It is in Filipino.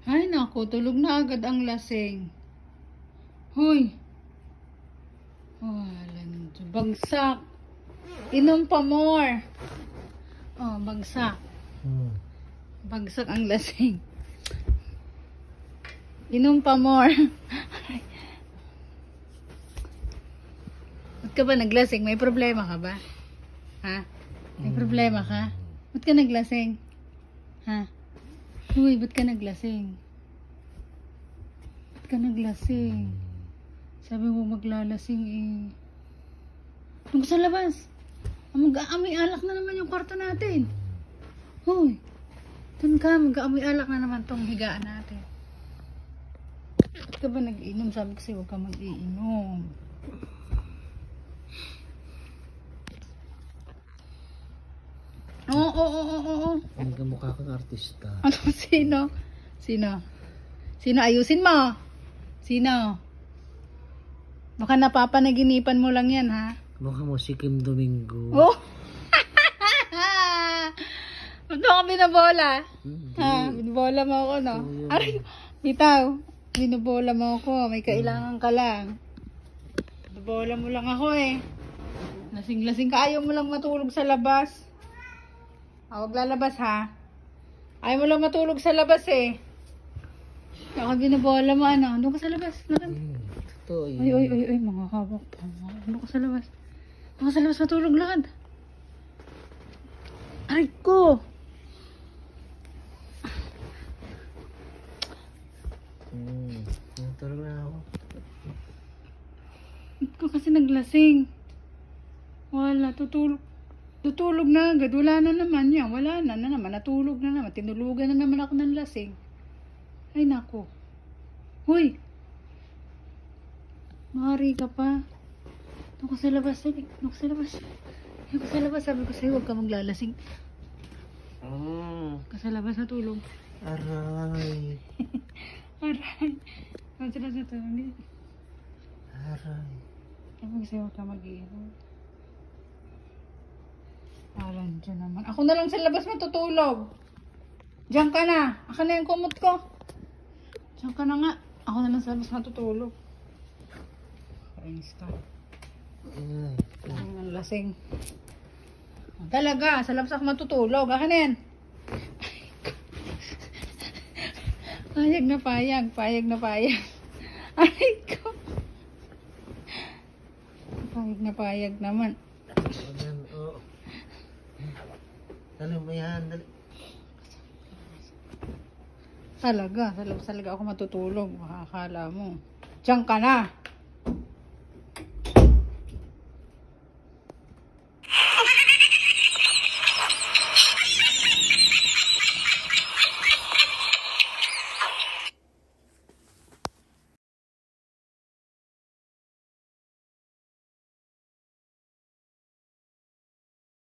Ay naku, tulog na agad ang lasing. Hoy. Walang bagsak. Inom pa more. Oh, bagsak. Bagsak ang lasing. Inom pa more. Ba't ka ba naglasing? May problema ka ba? Ha? May problema ka? Ba't ka naglasing? Ha? Uy, ba't ka naglasing? Ba't ka naglasing? Sabi mo maglalasing eh. Doon ka sa labas. Mag-aamoy alak na naman yung kwarto natin. Hoy. Doon ka, mag-aamoy alak na naman tong higaan natin. Ba't ka ba nag-iinom? Sabi ko sa'yo, huwag ka mag-iinom. Oo. Ang kamukha kang artista. Ano? Sino? Sino? Sino? Ayusin mo. Sino? Baka napapanaginipan mo lang yan, ha? Mukha mo si Kim Domingo. Oh! Ba't mo ako binabola? Ha? Binabola mo ako, no? Aray! Bitaw! Binabola mo ako. May kailangan ka lang. Binabola mo lang ako, eh. Lasing-lasing ka. Ayaw mo lang matulog sa labas. Huwag lalabas, ha? Ayaw mo lang matulog sa labas, eh. Baka binabola mo, ano? Doon ka sa labas. Totoo yun. Ay, mga hawak pa. Doon ka sa labas. Doon ka sa labas matulog lakad. Aray ko! Tulog na ako. Ba't ko kasi naglasing? Wala, tutulog na agad. Wala na naman yan. Wala na naman. Natulog na naman. Tinulugan na naman ako ng lasing. Ay, nako. Huy! Mahari ka pa. Doon ka sa labas. Doon ka sa labas. Doon ka sa labas. Sabi ko sa'yo, huwag ka maglalasing. Doon ka sa labas natulog. Aray. Aray. Doon sa labas natulog. Aray. Sabi ko sa'yo, huwag ka mag-iinom. Aran dyan naman. Ako na lang sa labas matutulog. Diyan ka na. Ako na yung kumot ko. Diyan ka na nga. Ako na lang sa labas matutulog. Ayos ka. Ang lasing. Talaga, sa labas ako matutulog. Akin na yan. Payag na payag. Payag na payag. Aray ko. Payag na payag naman. Dali mo yan, dali. Talaga, sa labas talaga ako matutulog. Makakala mo. Diyan ka na.